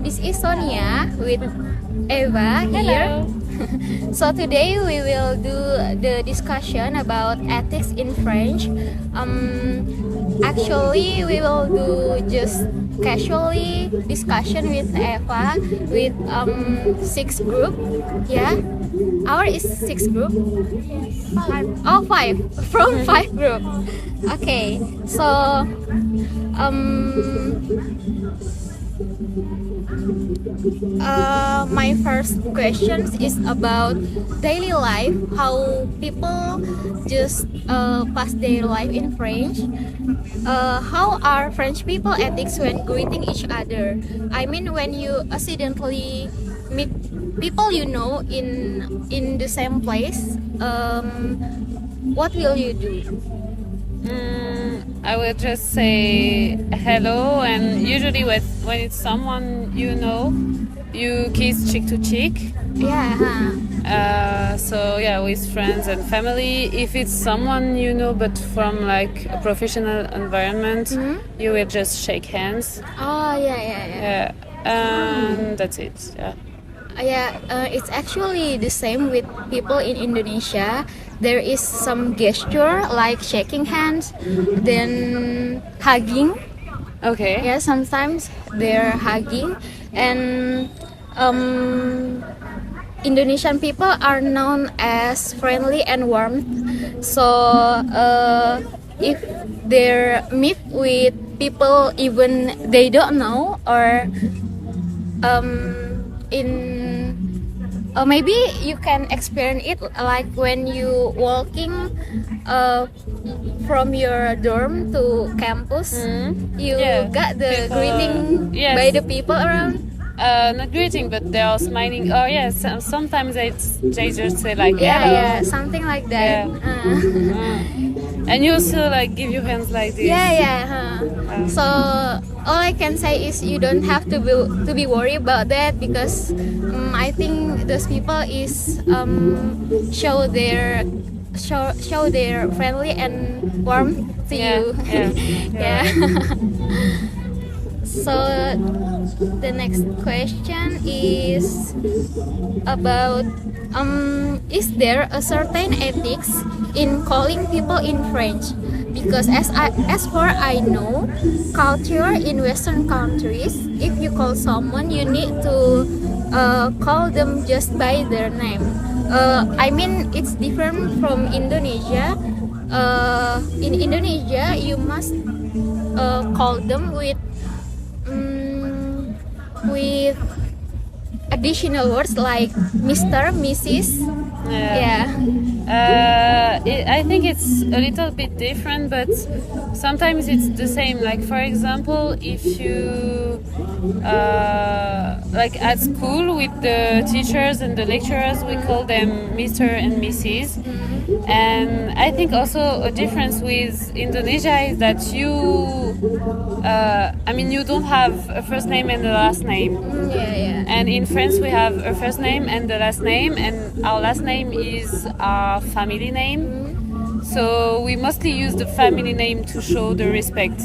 This is Sonia with Eva here. So today we will do the discussion about ethics in French. Actually, we will do just casually discussion with Eva with 6 group. Yeah, our is 6 group. 5. Oh, 5 from 5 group. Okay, so my first question is about daily life, how people just pass their life in French. How are French people ethics when greeting each other? I mean, when you accidentally meet people you know in the same place, what will you do? I would just say hello, and usually when it's someone you know, you kiss cheek to cheek. Yeah. So yeah, with friends and family, if it's someone you know but from like a professional environment, you will just shake hands. Oh yeah. And that's it. It's actually the same with people in Indonesia. There is some gesture like shaking hands, then hugging. Okay. Yeah, sometimes they're hugging, and Indonesian people are known as friendly and warm. So if they meet with people even they don't know, or maybe you can experience it like when you walking from your dorm to campus, you got the people, greeting by the people around. Not greeting, but they are smiling. Oh yes, sometimes they just say like hello. Yeah, something like that. And you also like give your hands like this. So all I can say is you don't have to be worried about that, because I think those people is show their friendly and warm to you. Yeah. So the next question is about is there a certain ethics in calling people in French? Because as far I know, culture in Western countries, if you call someone, you need to call them just by their name. I mean, it's different from Indonesia. In Indonesia, you must call them with additional words like Mr., Mrs. I think it's a little bit different, but sometimes it's the same. Like for example, if you like at school with the teachers and the lecturers, we call them Mr. and Mrs. And I think also a difference with Indonesia is that you don't have a first name and a last name. And in France we have a first name and the last name, and our last name is our family name. So we mostly use the family name to show the respect.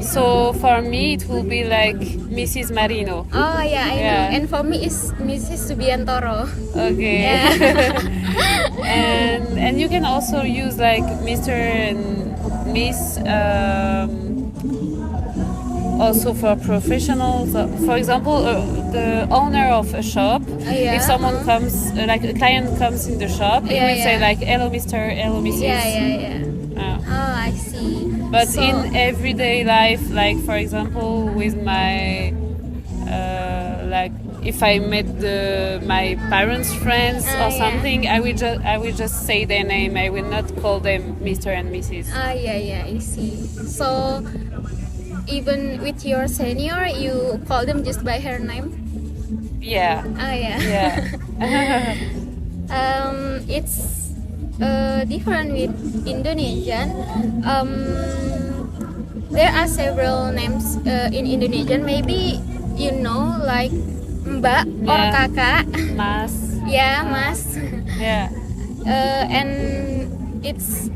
So for me it will be like Mrs. Marino. I know. And for me it's Mrs. Subiantoro. Okay. and you can also use like Mr. and Miss, also for professionals. For example, the owner of a shop, if someone comes, like a client comes in the shop, he will say like hello Mr., hello Mrs. I see. But in everyday life, like for example with my like if I met my parents' friends or something, I will just say their name. I will not call them Mr. and Mrs. I see. So even with your senior, you call them just by her name? It's different with Indonesian. There are several names in Indonesian. Maybe you know, like Mbak or Kakak. Mas. Mas. And it's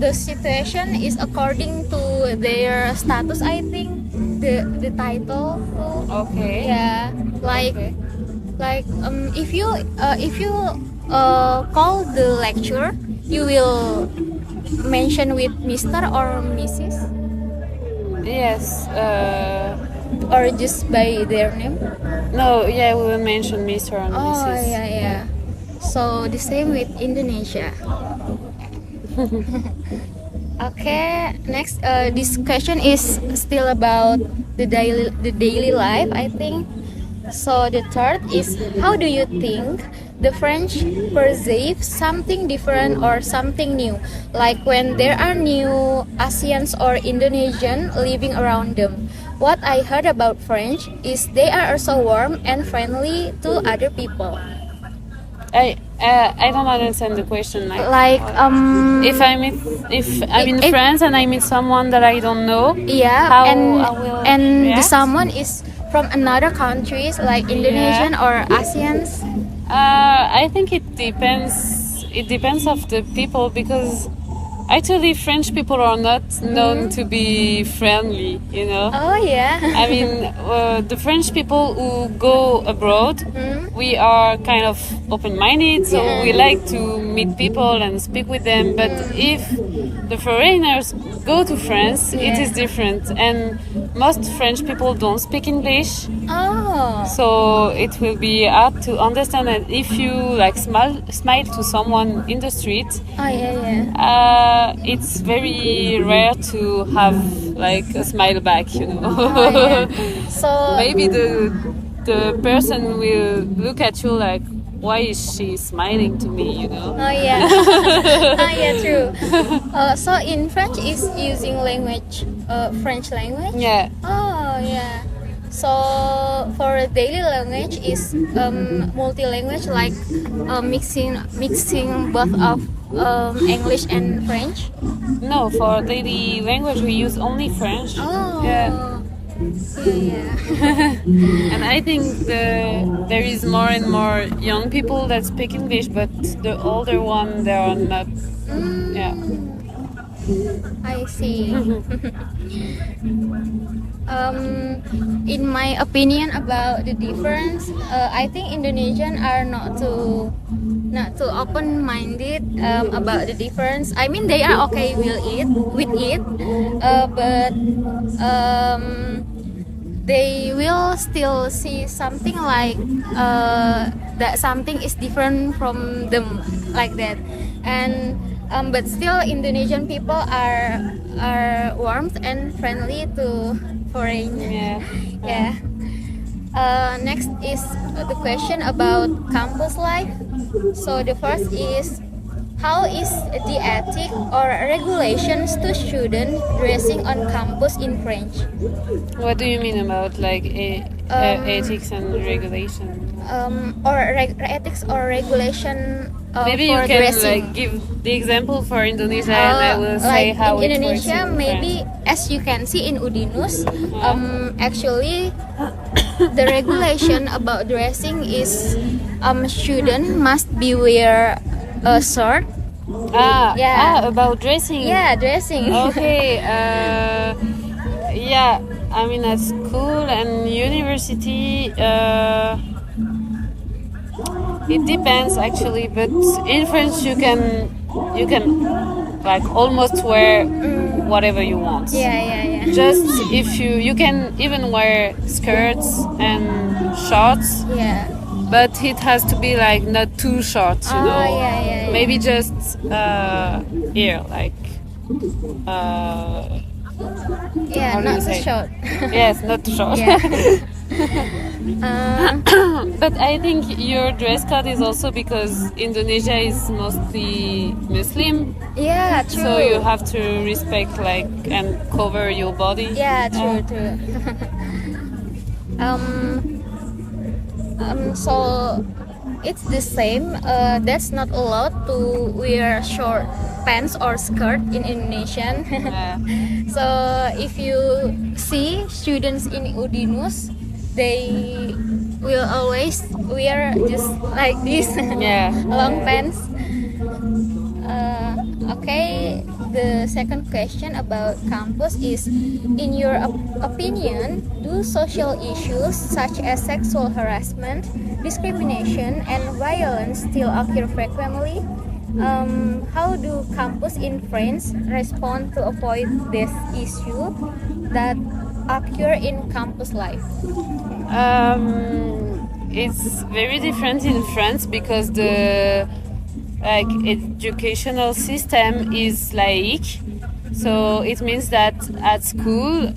the situation is according to their status, I think. the title too. Okay. Yeah, like Okay. if you call the lecturer, you will mention with Mr. or Mrs. Yes. or just by their name. No. Yeah, we will mention Mr. and Oh Mrs. yeah, yeah. So the same with Indonesia. Okay, next this question is still about the daily life, I think. So the third is, how do you think the French perceive something different or something new? Like when there are new Asians or Indonesian living around them. What I heard about French is they are also warm and friendly to other people. I don't understand the question. Like if I'm in if- France and I meet someone that I don't know, yeah, how and I will the react? someone is from another countries like Indonesian or Asians. I think it depends. It depends of the people because actually French people are not known to be friendly. You know. Oh yeah. I mean, the French people who go abroad, we are kind of open-minded, so Yeah. we like to meet people and speak with them. But if the foreigners go to France, it Yeah. is different, and most French people don't speak English, Oh. so it will be hard to understand. And if you like smile to someone in the street, Oh yeah, yeah. it's very rare to have like a smile back, you know. Oh, yeah. So Maybe the person will look at you like, why is she smiling to me, you know? oh yeah. Oh yeah, true. So in French is using language, French language. Yeah. Oh yeah. So for daily language is multi-language, like mixing both of English and French. No, for daily language we use only French. Oh. Yeah. Yeah. And I think there is more and more young people that speak English, but the older one they are not. Yeah. I see. In my opinion about the difference, I think Indonesian are not too open-minded about the difference. I mean, they are okay with it, but they will still see something like that something is different from them, like that. And but still Indonesian people are warm and friendly to foreigners. Yeah. Yeah. Next is the question about campus life. So the first is, how is the ethic or regulations to student dressing on campus in French? What do you mean about like ethics and regulation? Or ethics or regulation Maybe for you can dressing. like give the example for Indonesia, and I will say like how in it works Indonesia, in maybe France. as you can see in Udinus, actually the regulation about dressing is student must be wear a shirt. Yeah. About dressing. Yeah, dressing. Okay. Yeah. I mean, at school and university, it depends actually. But in French, you can like almost wear whatever you want. Yeah. Just if you can even wear skirts and shorts. Yeah. But it has to be like not too short, you know. Yeah. Maybe just here, like. Yeah, How do not you so say? short. Yes, not too short. Yeah. But I think your dress code is also because Indonesia is mostly Muslim, Yeah, true. so you have to respect like and cover your body. Yeah, true. So it's the same. That's not allowed to wear short pants or skirt in Indonesian. Yeah. So if you see students in Udinus, they will always wear just like this Yeah. long pants. Okay, the second question about campus is, in your opinion, do social issues such as sexual harassment, discrimination, and violence still occur frequently? How do campus in France respond to avoid this issue that occur in campus life? It's very different in France because the educational system is laic, so it means that at school,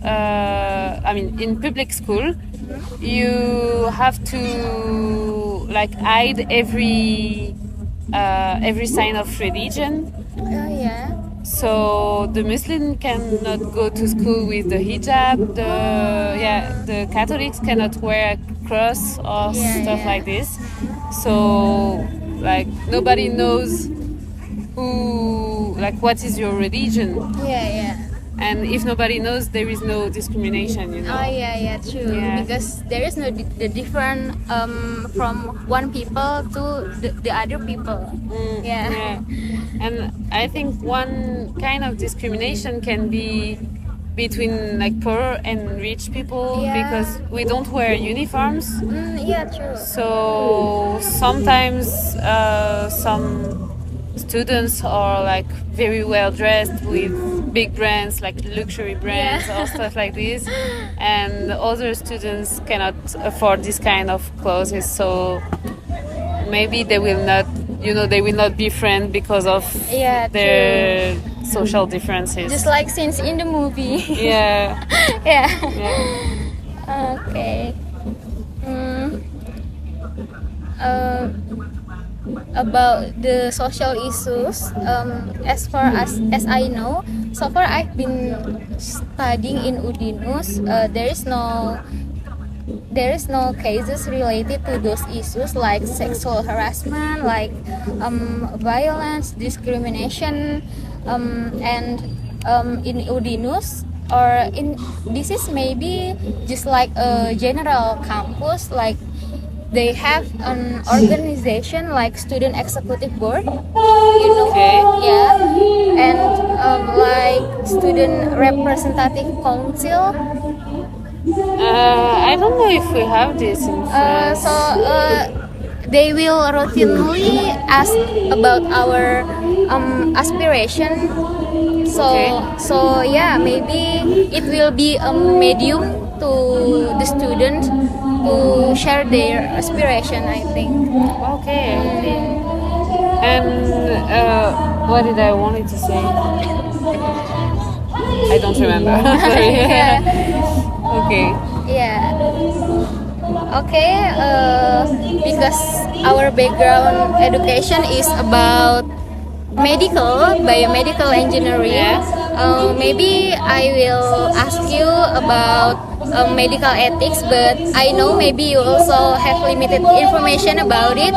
in public school, you have to hide every sign of religion. Yeah. So the Muslim cannot go to school with the hijab. The Catholics cannot wear a cross or stuff like this. So nobody knows what is your religion. Yeah. And if nobody knows, there is no discrimination, Oh yeah, true. Yeah. Because there is no the different from one people to the other people. Yeah. And I think one kind of discrimination can be between poor and rich people, because we don't wear uniforms. Yeah, true. So sometimes some students are very well dressed with big brands, like luxury brands or stuff like this, and other students cannot afford this kind of clothes. So maybe they will not be friends because of their social differences. Just like scenes in the movie. Yeah. Yeah. Yeah. Okay. About the social issues, as far as I know, so far I've been studying in Udinus. There is no cases related to those issues like sexual harassment, like violence, discrimination, and in Udinus, or in this is maybe just like a general campus, like they have an organization like student executive board, Okay. yeah, and like student representative council. I don't know if we have this in France. They will routinely ask about our aspiration. So yeah, maybe it will be a medium to the student to share their aspiration, I think. Okay. And what did I wanted to say? I don't remember. Sorry. Okay. Yeah. Okay. Because our background education is about biomedical engineering. Yeah. Maybe I will ask you about medical ethics, but I know maybe you also have limited information about it.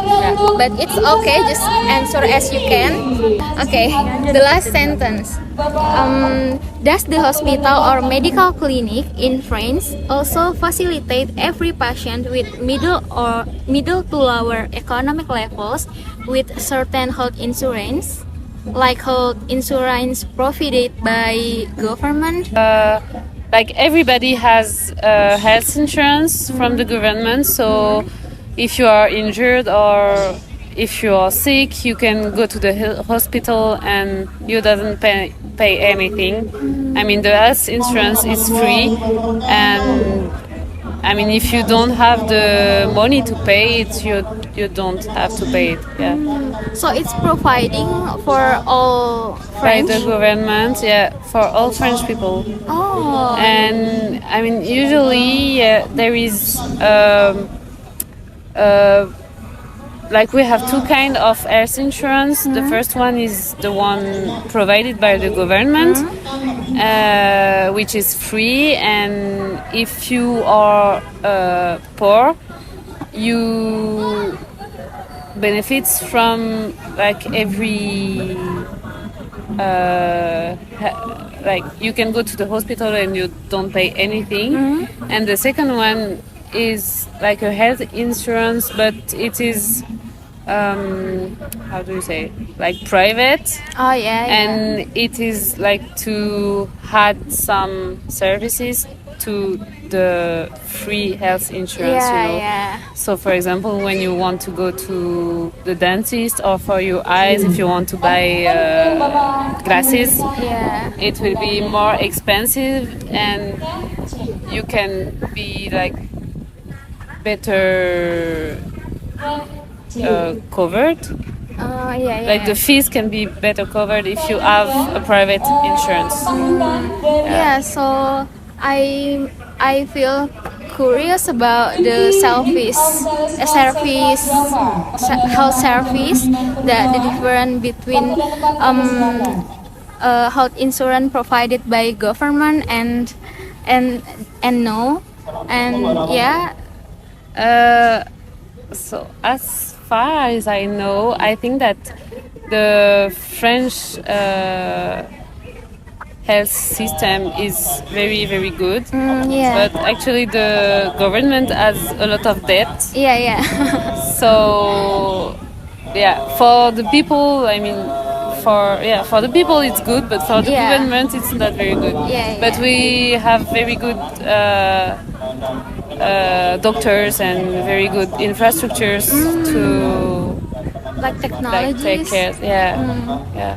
But it's okay, just answer as you can. Okay, the last sentence. Does the hospital or medical clinic in France also facilitate every patient with middle to lower economic levels with certain health insurance, like health insurance provided by government? Everybody has health insurance from the government, so if you are injured or if you are sick, you can go to the hospital and you doesn't pay anything. I mean, the health insurance is free, and I mean, if you don't have the money to pay it, you don't have to pay it. Yeah. So it's providing for all By French? the government, yeah, for all French people. Oh. And I mean, usually there is we have two kind of health insurance. The first one is the one provided by the government, which is free, and if you are poor, you benefits from every you can go to the hospital and you don't pay anything. And the second one is like a health insurance, but it is how do you say, like private, Oh yeah. and it is like to add some services to the free health insurance, Yeah, you know. yeah. So for example, when you want to go to the dentist, or for your eyes, if you want to buy glasses, Yeah. it will be more expensive, and you can be like better covered. Oh yeah, yeah. Like the fees can be better covered if you have a private insurance. Yeah, so I feel curious about the health service, that the difference between health insurance provided by government and no, and yeah. So as far as I know, I think that the French health system is very, very good. Yeah. But actually the government has a lot of debt. Yeah, yeah. So yeah, for the people, I mean, for the people it's good, but for the Yeah. government it's not very good. Yeah, But yeah. we have very good doctors and very good infrastructures to Like like technologies. take care. Yeah, yeah.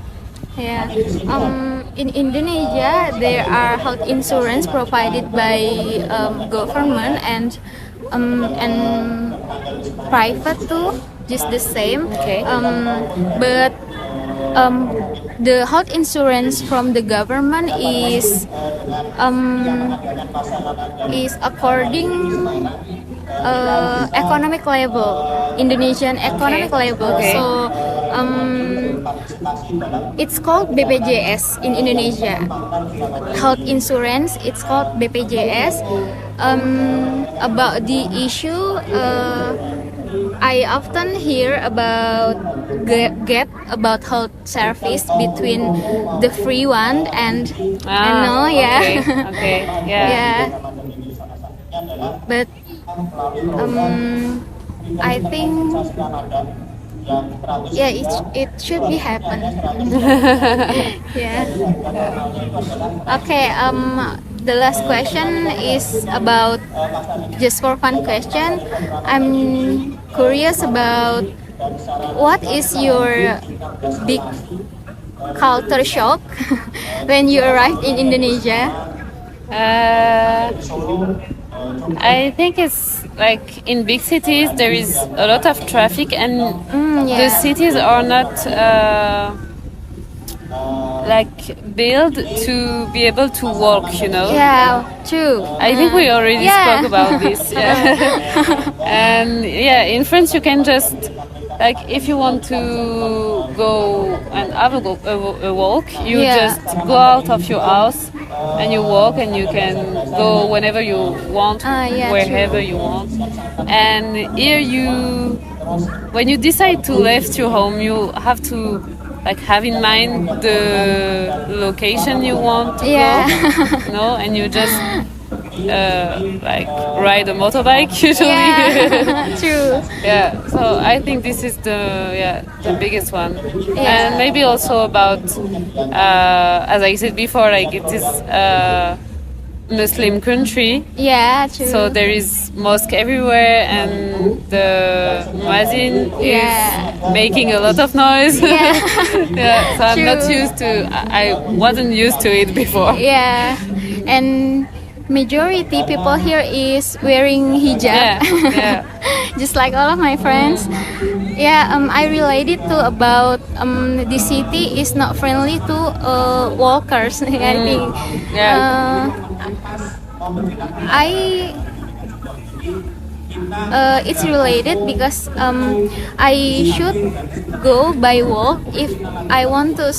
Yeah. In Indonesia, there are health insurance provided by government and private too, just the same. Okay. But the health insurance from the government according economic level, Indonesian economic level. Okay. So it's called BPJS in Indonesia. Health insurance, it's called BPJS. About the issue, I often hear about get about health service between the free one and no, yeah. Okay, okay, yeah. Yeah. But I think yeah, it should be happen. Yeah. Okay. The last question is about just for fun question. I'm curious about what is your big culture shock when you arrived in Indonesia? I think it's like in big cities there is a lot of traffic, and Yeah. the cities are not like built to be able to walk, you know. Yeah, true. I think we already Yeah. spoke about this. Yeah. And yeah, in France you can just, like, if you want to go and have a walk, you Yeah. just go out of your house and you walk, and you can go whenever you want, Yeah, wherever you want. And here when you decide to leave your home, you have to like have in mind the location you want to Yeah. go, you know, and you just like ride a motorbike usually. Yeah, true. Yeah, so I think this is the biggest one. Yeah. And maybe also about as I said before, like it is a Muslim country, Yeah, true. so there is mosque everywhere, and the muezzin Yeah. is making a lot of noise. Yeah. Yeah, so I'm not True. used to. I wasn't used to it before. Yeah, and majority people here is wearing hijab. Yeah, yeah. Just like all of my friends. Yeah, I related to about the city is not friendly to walkers. I think. Yeah. It's related because I should go by walk if I want to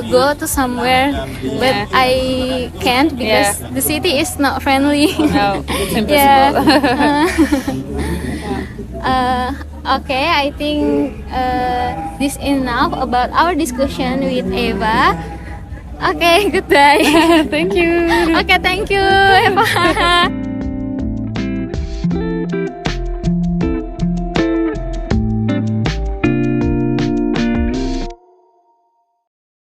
go to somewhere, but Yeah. I can't because Yeah. the city is not friendly. No, it's impossible. Yeah. Okay, I think this enough about our discussion with Eva. Okay, goodbye. Thank you. Okay, thank you, Eva.